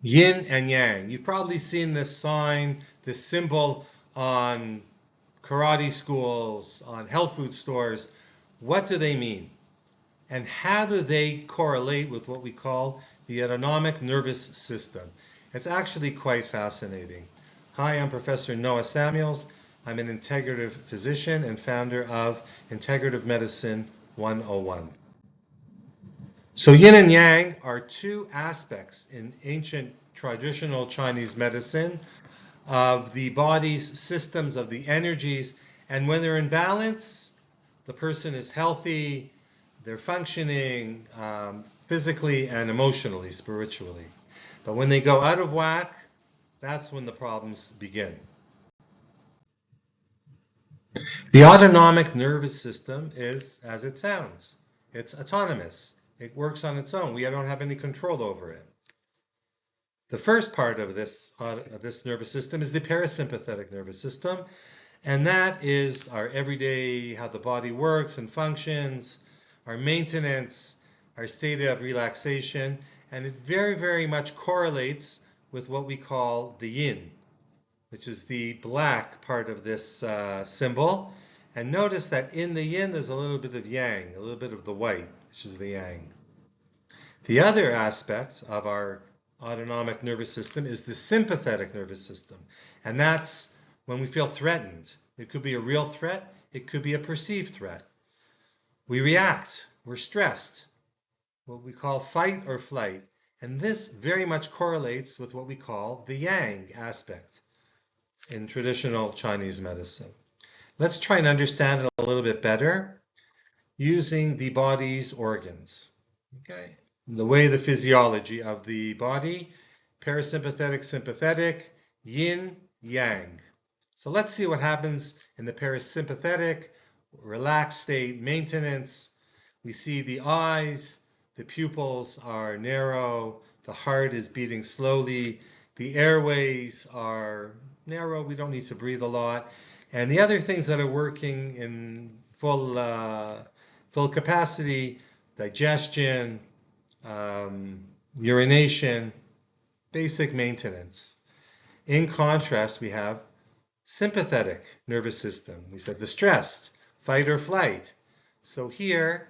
Yin and Yang. You've probably seen this sign, this symbol on karate schools, on health food stores. What do they mean? And how do they correlate with what we call the autonomic nervous system? It's actually quite fascinating. Hi, I'm Professor Noah Samuels. I'm an integrative physician and founder of Integrative Medicine 101. So yin and yang are two aspects in ancient traditional Chinese medicine of the body's systems, of the energies, and when they're in balance, the person is healthy, they're functioning physically and emotionally, spiritually. But when they go out of whack, that's when the problems begin. The autonomic nervous system is, as it sounds, it's autonomous. It works on its own. We don't have any control over it. The first part of this nervous system is the parasympathetic nervous system, and that is our everyday, how the body works and functions, our maintenance, our state of relaxation, and it very, very much correlates with what we call the yin, which is the black part of this symbol. And notice that in the yin, there's a little bit of yang, a little bit of the white, which is the yang. The other aspect of our autonomic nervous system is the sympathetic nervous system. And that's when we feel threatened. It could be a real threat. It could be a perceived threat. We react. We're stressed. What we call fight or flight. And this very much correlates with what we call the yang aspect in traditional Chinese medicine. Let's try and understand it a little bit better using the body's organs. Okay, the way the physiology of the body, parasympathetic, sympathetic, yin, yang. So let's see what happens in the parasympathetic, relaxed state, maintenance. We see the eyes, the pupils are narrow, the heart is beating slowly, the airways are narrow, we don't need to breathe a lot. And the other things that are working in full capacity, digestion, urination, basic maintenance. In contrast, we have sympathetic nervous system. We said the stressed, fight or flight. So here,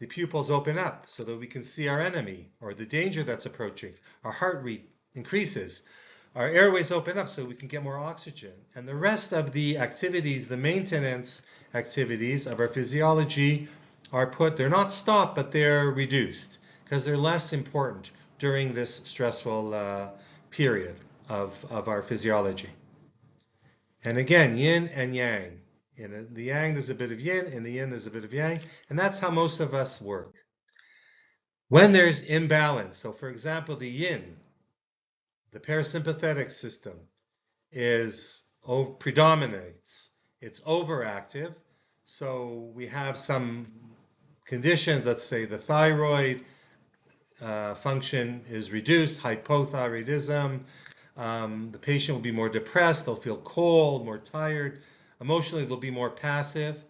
the pupils open up so that we can see our enemy or the danger that's approaching. Our heart rate increases. Our airways open up so we can get more oxygen. And the rest of the activities, the maintenance activities of our physiology they're not stopped, but they're reduced because they're less important during this stressful period of our physiology. And again, yin and yang. In the yang, there's a bit of yin. In the yin, there's a bit of yang. And that's how most of us work. When there's imbalance, so for example, the yin, the parasympathetic system predominates. It's overactive. So we have some conditions, let's say the thyroid function is reduced, hypothyroidism. The patient will be more depressed, they'll feel cold, more tired. Emotionally, they'll be more passive.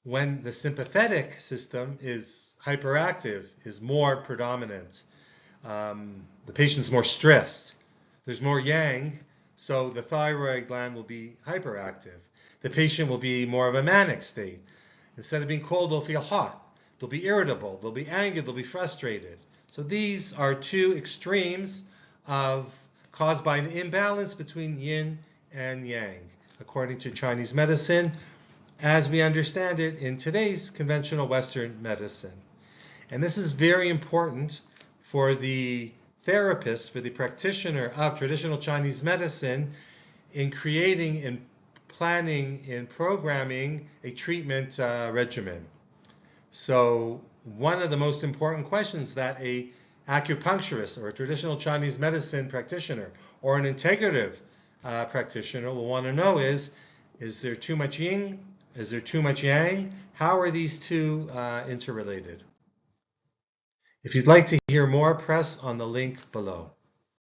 When the sympathetic system is hyperactive, is more predominant, the patient's more stressed. There's more yang, so the thyroid gland will be hyperactive. The patient will be more of a manic state. Instead of being cold, they'll feel hot. They'll be irritable. They'll be angry. They'll be frustrated. So these are two extremes caused by an imbalance between yin and yang, according to Chinese medicine, as we understand it in today's conventional Western medicine. And this is very important for the therapist, for the practitioner of traditional Chinese medicine in creating, in planning, in programming a treatment regimen. So one of the most important questions that a acupuncturist or a traditional Chinese medicine practitioner or an integrative practitioner will want to know is there too much yin? Is there too much yang? How are these two interrelated? If you'd like to hear more, press on the link below.